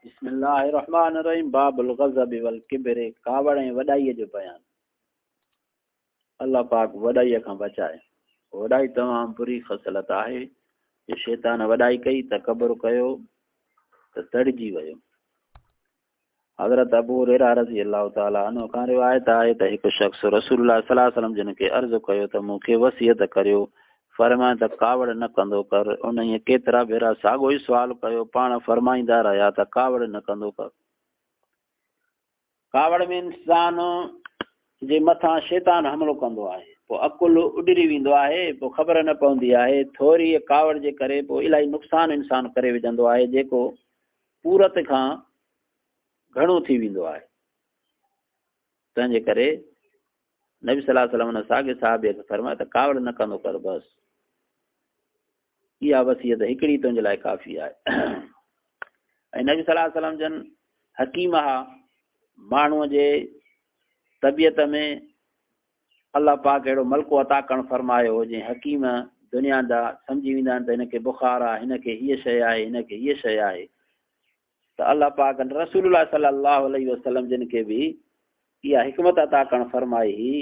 बिस्मिल्लाहिर्रहमानिर्रहीम। बाबुल ग़ज़ब वल किब्र, कावड़ ऐं वॾाईअ जो बयान। अल्लाह पाक वॾाईअ खां बचाए। वॾाई तमामु बुरी ख़सलत आहे। जे शैतान वॾाई कई, तकबर कयो त तड़िजी वियो। हज़रत अबू हुरैरा रज़ी अल्लाह ताला अन्हु खां रिवायत आहे त हिकु शख़्स रसूलुल्लाह सल्लल्लाहु अलैहि वसल्लम जिन खे अर्ज़ु कयो त मूंखे वसियत करियो, फरमाए त कावड़ न कंदो कर। उन केतिरा भेरा साॻियो ई सुवाल कयो, पाण फरमाईंदा रहिया त कावड़ न कंदो कर। कावड़ में इंसान जे मथां शैतान हमलो कंदो आहे, पोइ अकुल उॾरी वेंदो आहे, पोइ ख़बर न पवंदी आहे। थोरी कावड़ जे करे पोइ इलाही नुक़सानु इंसान करे विझंदो आहे, जेको पूरत खां घणो थी वेंदो आहे। तंहिंजे करे नबी सल्लल्लाहु अलैहि वसल्लम साॻे साहबे खे फरमाए त कावड़ न कंदो कर, बसि इहा वसियत हिकिड़ी तुंहिंजे लाइ काफ़ी आहे। ऐं नबी सल्लल्लाहु अलैहि वसल्लम जन हकीम हा, माण्हूअ जे तबियत में अल्लाह पाक अहिड़ो मलको अता करणु फरमायो हो, जीअं हकीम दुनिया जा सम्झी वेंदा आहिनि त हिनखे बुखार आहे, हिनखे हीअ शइ आहे, हिनखे हीअ शइ आहे। त अल्लाह पाक रसूलुल्लाह सल्लल्लाहु अलैहि वसल्लम जिन खे बि इहा हिकमत अता करणु फरमाई ही,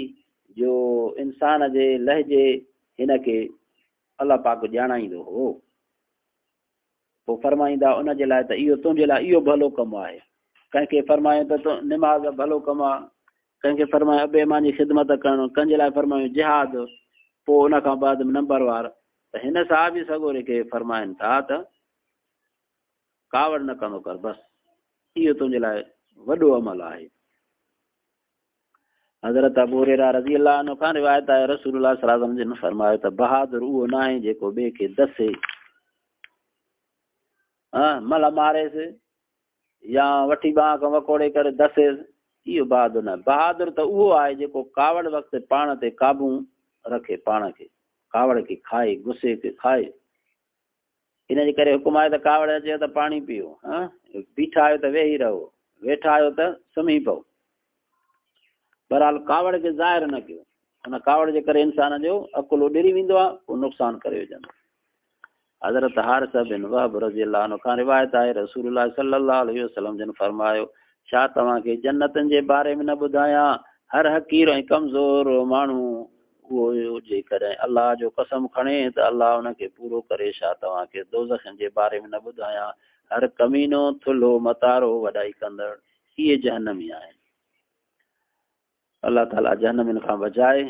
जो इंसान जे लहजे हिनखे अल्लाह पाक ॼाणाईंदो हो। पोइ फरमाईंदा उन जे लाइ त इहो तुंहिंजे लाइ इहो भलो कमु आहे। कंहिंखे फरमायो त तूं निमाज़ भलो कमु आहे, कंहिंखे फरमायो अबे मां जी ख़िदमत करणु, कंहिंजे लाइ फरमायो जिहाद, पोइ उन खां बाद नंबर वार। त हिन साहबी सॻोरे खे फरमाइनि था त कावड़ न कंदो कर, बसि इहो तुंहिंजे लाइ वॾो अमल आहे। हज़रत अबू हुरैरा रज़ी अल्लाह अन्हु खां रिवायत आहे, रसूलुल्लाह सल्लल्लाहु अलैहि वसल्लम जिन फरमायो त बहादुर उहो न आहे जेको ॿिए खे दसे, मल मारेसि या वठी बांह खां वकोड़े करे दसेसि, इहो बहादुर न। बहादुर त उहो आहे जेको कावड़ वक़्तु पाण ते काबू रखे, पाण खे कावड़ खे खाए, गुस्से खे खाए। इन जे करे हुकुम आहे त कावड़ अचे त पाणी पीओ, बीठा आहियो त वेही रहो, वेठा आहियो त सुम्ही पओ। बहरहाल कावड़ खे ज़ाहिर न कयो, हुन कावड़ जे करे इंसान जो अकुल उॾरी वेंदो आहे, पोइ नुक़सानु करे विझंदो। हज़रत हारिस बिन वहब रज़ी अल्लाह अन्हु खां रिवायत आहे, रसूलुल्लाह सल्लल्लाहु अलैहि वसल्लम जिन फरमायो, छा तव्हांखे जन्नतनि जे बारे में न ॿुधायां? हर हक़ीर ऐं कमज़ोर माण्हू उहो जेकॾहिं अल्लाह जो कसम खणे त अल्लाह हुनखे पूरो करे। छा तव्हांखे दोज़ख जे बारे में न ॿुधायां? हर कमीनो, थुल्हो, मतारो, वॾाई कंदड़, इहे जहन्नमी आहिनि। अल्लाह ताला जहन्नमिन खां बचाए,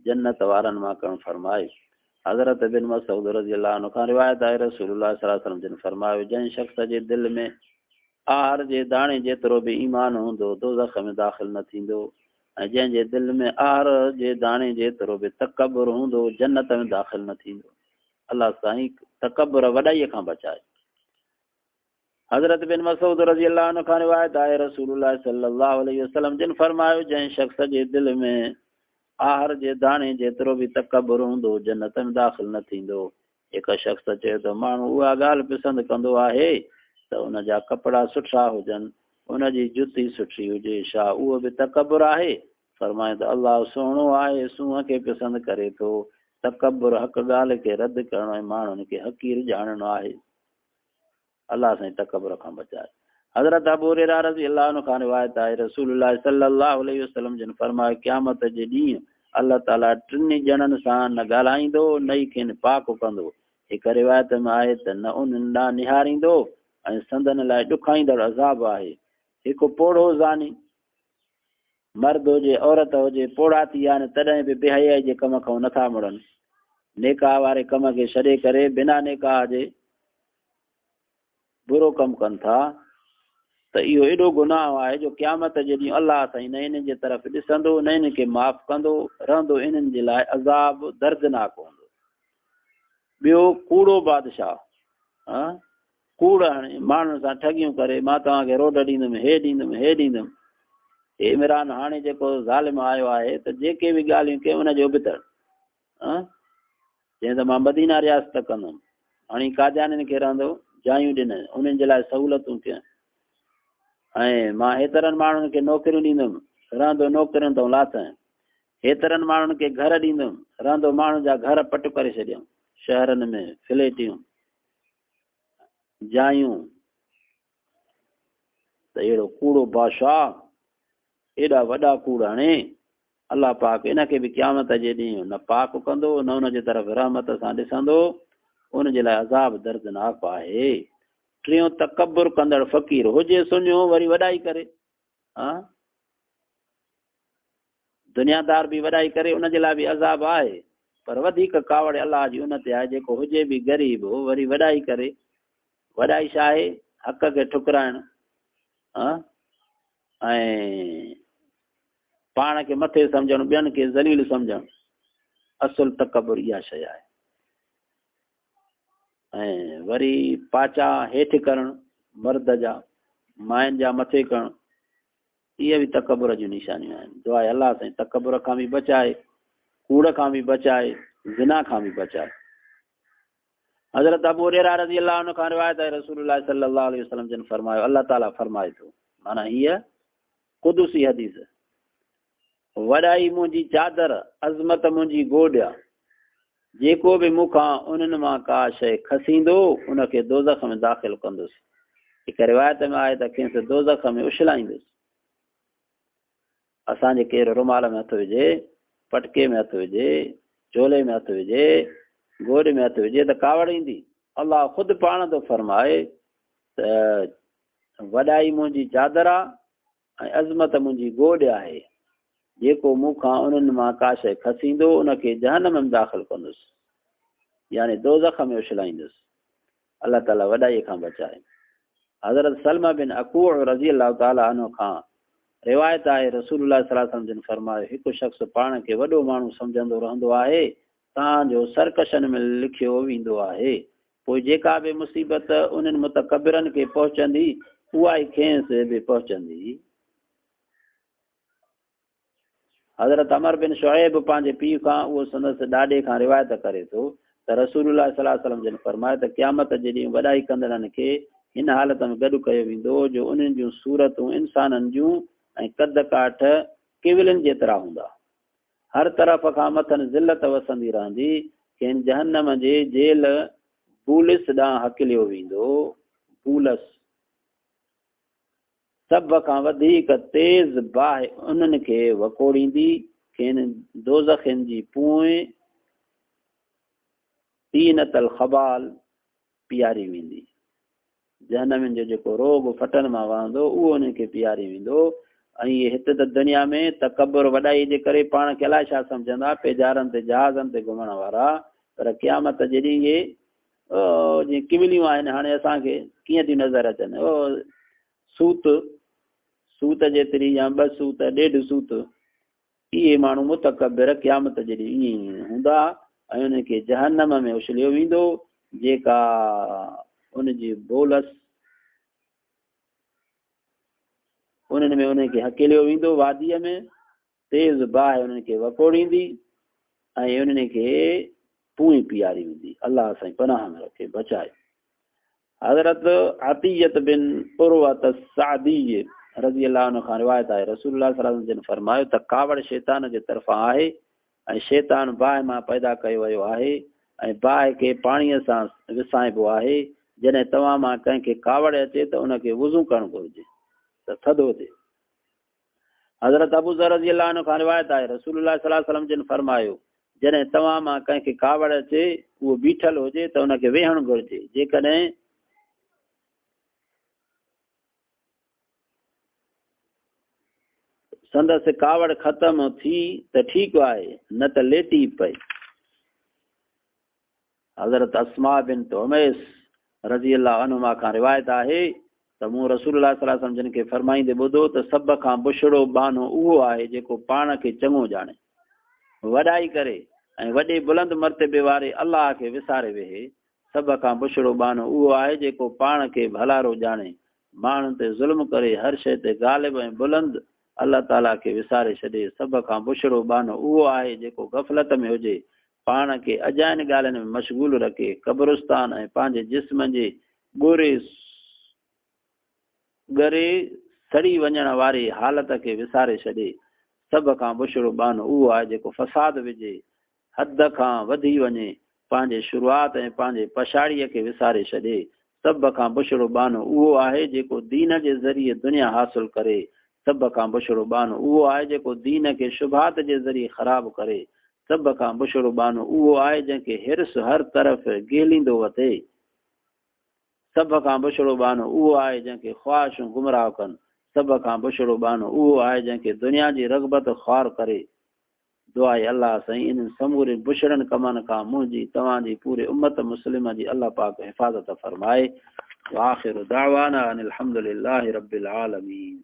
जन्नत वारनि मां करणु फरमाए। हज़रत बिन मसूद रज़ी अल्लाह अन्हु खां रिवायत आहे, रसूलुल्लाह सल्लल्लाहु अलैहि वसल्लम जिन फरमायो, जंहिं शख़्स जे दिलि में आहर जे दाणे जेतिरो बि ईमान हूंदो, दोज़ख में दाख़िल न थींदो। ऐं जंहिंजे दिलि में आहर जे दाणे जेतिरो बि तकबर हूंदो, जन्नत में दाख़िल न थींदो। अल्लाह साईं तकबर वॾाईअ खां बचाए। हज़रत बिन मसूद रज़ी अल्लाह अन्हु खां रिवायत आहे, रसूलुल्लाह सल्लल्लाहु अलैहि वसल्लम जिन फरमायो, जंहिं शख़्स जे दिलि में आहर जे दाणे जेतिरो बि तकबर हूंदो, जन्नत में दाख़िल न थींदो। हिकु शख़्स चए थो, माण्हू उहा ॻाल्हि पसंदि कंदो आहे त उन जा कपिड़ा सुठा हुजनि, उन जी जुती सुठी हुजे, छा उहो बि तकबर आहे? फरमाए त अल्लाह सुहिणो आहे, सूंहं खे पसंदि करे थो। तकबर हक़ ॻाल्हि खे रद्द करणु ऐं माण्हुनि खे हक़ीर ॼाणणु आहे। अल्लाह साईं तकबर खां बचाए। हज़रत अबू हुरैरा रज़ी अल्लाह अन्हु खां रिवायत आहे, रसूलुल्लाह सल्लल्लाहु अलैहि वसल्लम जिन फरमायो, क़यामत जे ॾींहुं अल्लाह ताला टिनि ॼणनि सां न ॻाल्हाईंदो, न ई खेनि पाक कंदो। हिकु रिवायत में आहे त न उन्हनि ॾांहुं निहारींदो ऐं संदन लाइ ॾुखाईंदड़ अज़ाब आहे। हिकु पोढ़ो ज़ानी, मर्द हुजे औरत हुजे, पोढ़ा थी विया आहिनि तॾहिं बि बेहयाई जे कम खां नथा मुड़नि, नेकाह वारे कम खे छॾे करे बिना नेकाह जे बुरो कमु कनि था, त इहो एॾो गुनाह आहे जो क़यामत जे ॾींहुं अल्लाह साईं न इन्हनि जे तरफ़ ॾिसंदो, न इन्हनि खे माफ़ कंदो, रहंदो इन्हनि जे लाइ अज़ाब दर्दनाक हूंदो। ॿियो, कूड़ो बादशाह, कूड़ हणे माण्हुनि सां ठगियूं करे, मां तव्हांखे रोड ॾींदुमि, हे ॾींदुमि, हे ॾींदुमि। हे इमरान हाणे जेको ज़ालिम आयो आहे, त जेके बि ॻाल्हियूं कयूं उनजो उबितड़, जीअं त मां मदीना रियासत कंदुमि, हाणे कादियानियुनि खे रहंदो जायूं ॾिननि, उन्हनि जे लाइ सहूलतूं कयूं, ऐं मां हेतिरनि माण्हुनि खे नौकरियूं ॾींदुमि, रहंदो नौकरियुनि तां लाथनि, हेतिरनि माण्हुनि खे घर ॾींदुमि, रहंदो माण्हुनि जा घर पट करे छॾियऊं, शहरनि में फ्लैटियूं, जायूं, अहिड़ो कूड़ो बादशाह एॾा वॾा कूड़ हणे अलाह पाक इनखे बि क़यामत जे ॾींहुं न पाक कंदो न उनजे तरफ़ रहमत सां ॾिसंदो उनजे लाइ अज़ाब दर्दनाक आहे। टियों तकबुर कंदड़ फ़कीर हुजे सुञो वरी वॾाई करे। हा दुनियादार बि वॾाई करे उनजे लाइ बि अज़ाब आहे पर वधीक कावड़ अलाह जी उन ते आहे जेको हुजे बि ग़रीब हो वरी वॾाई करे। वॾाई छा आहे? हक़ खे ठुकराइण ऐं पाण खे मथे सम्झणु ॿियनि खे ज़लील सम्झणु असुल तकबुर इहा शइ आहे। ऐं वरी पाचा हेठि करणु मर्द जा माइनि जा मथे करणु इहे बि तकबुर जूं निशानियूं आहिनि। दुआ आहे अलाह साईं तकबुर खां बि बचाए कूड़ खां बि बचाए ज़िना खां बि बचाए। हज़रत अबू हुरैरा रज़ी अल्लाह अन्हु खां रिवायत आहे रसूलुल्लाह सल्लल्लाहु अलैहि वसल्लम जिन फरमायो अल्लाह ताला फरमाए थो माना हीअ कुदुसी हदीस वॾाई मुंहिंजी चादर अज़मत मुंहिंजी गोॾ जेको बि मूंखां उन्हनि मां का शइ खसींदो उनखे दोज़ख में दाख़िल कंदुसि। हिकु रिवायत में आहे त खेसि दोज़ख में उछलाईंदुसि। असांजे केरु रुमाल में हथु विझे पटके में हथु विझे झोले में हथु विझे गोॾ में हथु विझे त कावड़ ईंदी। अलाह ख़ुदि पाण थो फरमाए त वॾाई मुंहिंजी चादर आहे ऐं अज़मत मुंहिंजी गोॾ आहे जेको मूंखां उन्हनि मां का शइ खसींदो उनखे जहन्नम में दाख़िल कंदुसि यानी दोज़ख में उछलाईंदुसि। अलाह ताला वॾाई खां बचाए। हज़रत सलमा बिन अकूअ रज़ी अल्लाह ताला अन्हु खां रिवायत आहे रसूलुल्लाह सल्लल्लाहु अलैहि वसल्लम जिन फरमायो हिकु शख़्स पाण खे वॾो माण्हू सम्झंदो रहंदो आहे तव्हांजो सरकशनि में लिखियो वेंदो आहे पोइ जेका बि मुसीबत उन्हनि मुतकबिरनि खे पहुचंदी उहा ई खेसि बि पहुचंदी। हज़रत अमर बिन शुएब पंहिंजे पीउ खां उहो संदसि ॾाॾे खां रिवायत करे थो त रसूलुल्लाह सल्लल्लाहु अलैहि वसल्लम जिन फरमायो त क़यामत जे ॾींहुं वॾाई कंदड़नि खे हिन हालत में गॾु कयो वेंदो जो उन्हनि जूं सूरतूं इंसाननि जूं ऐं कद काठ केविलनि जेतिरा हूंदा। हर तरफ़ खां मथनि ज़िलत वसंदी रहंदी खेनि जहन्नम जे जेल बूलिस ॾांहुं हकिलियो वेंदो। बूलस सभ खां वधीक तेज़ बाहि उन्हनि खे वकोड़ींदी खेनि दोज़खनि जी पूए तीनतल ख़बाल पीआरी वेंदी। जहन्नम जो जेको रोग फटनि मां वहंदो उहो उन्हनि खे पीआरी वेंदो। ऐं इहे हिते त दुनिया में तकबुर वॾाई जे करे पाण खे अलाए छा सम्झंदा पेजारनि ते जहाज़नि ते घुमण वारा पर क़यामत जे ॾींहुं इहे जीअं किवलियूं आहिनि हाणे असांखे कीअं थियूं नज़र अचनि सूत जेतिरी या 2 सूत 1.5 सूत इहे माण्हू मुतकबिर क़यामत जे ॾींहुं ईअं ई हूंदा ऐं उनखे जहन्नम में उछलियो वेंदो जेका उनजी बोलस उन्हनि में उनखे हकेलियो वेंदो वादीअ में तेज़ बाहि उन्हनि खे वकोड़ींदी ऐं उन्हनि खे पूई पीआरी वेंदी। अलाह साईं पनाह में रखे बचाए। हज़रत अतियत बिन उरवत सादी रज़ी अल्लाह अन्हु खां रिवायत आहे रसूलुल्लाह सल्लल्लाहु अलैहि वसल्लम फरमायो त कावड़ शैतान जे तरफ़ां आहे ऐं शैतान बाहि मां पैदा कयो वियो आहे ऐं बाहि खे पाणीअ सां विसाइबो आहे। जॾहिं तव्हां मां कंहिंखे कावड़ अचे त उनखे वुज़ू करणु घुरिजे त थधो थिए। हज़रत अबू ज़र रज़ी अल्लाह अन्हु खां रिवायत आहे रसूलुल्लाह सल्लल्लाहु अलैहि वसल्लम जिन फरमायो जॾहिं तव्हां मां कंहिंखे कावड़ अचे उहो बीठल हुजे त उनखे वेहणु घुरिजे जेकॾहिं संदसि कावड़ ख़तम थी त ठीकु आहे न त लेटी पए। हज़रत अस्मा बिन उमैस रज़ी अल्लाह अन्हुमा खां रिवायत आहे त मूं रसूलुल्लाह सल्लल्लाहु अलैहि वसल्लम जिन खे फरमाईंदे ॿुधो त सभ खां बुछड़ो बानो उहो आहे जेको पाण खे चङो ॼाणे वॾाई करे ऐं वॾे बुलंद मर्तबे वारे अलाह खे विसारे वेहे। सभ खां बुछड़ो बानो उहो आहे जेको पाण खे भलारो ॼाणे माण्हुनि ते ज़ुल्म करे हर शइ ते ग़ालिब ऐं बुलंद अलाह ताला खे विसारे छॾे। सभ खां बुछड़ो बानो उहो आहे जेको गफ़लत में हुजे पाण खे अजाइनि ॻाल्हियुनि में मशगूल रखे कब्रिस्तान ऐं पंहिंजे जिस्म जे ॻरे सड़ी वञण वारी हालत खे विसारे छॾे। सभ खां बुछड़ो बानो उहो आहे जेको फ़साद विझे हद खां वधी वञे पंहिंजे शुरूआत ऐं पंहिंजे पछाड़ीअ खे विसारे छॾे। सभ खां बुछड़ो बानो उहो आहे जेको दीन जे ज़रिए दुनिया हासिल करे। सभ खां बुछड़ो बानो उहो आहे जेको दीन खे शुभात जे ज़रिए ख़राब करे। सभ खां बुछड़ो बानो उहो आहे जंहिंखे हिर्स हर तरफ़ गेलींदो वठे। सभ खां बुछड़ो बानो उहो आहे जंहिंखे ख़्वाहिशूं गुमराह कनि। सभ खां बुछड़ो बानो उहो आहे जंहिंखे दुनिया जी रग़बत ख़्वार करे। दुआए अल्लाह साईं इन समूरे बुछड़नि कमनि खां मुंहिंजी तव्हांजी पूरे उम्मत मुस्लिम जी अल्लाह पाक हिफ़ाज़त फरमाए। व आख़िरु दावाना अनिल हम्दुलिल्लाहि रब्बिल आलमीन।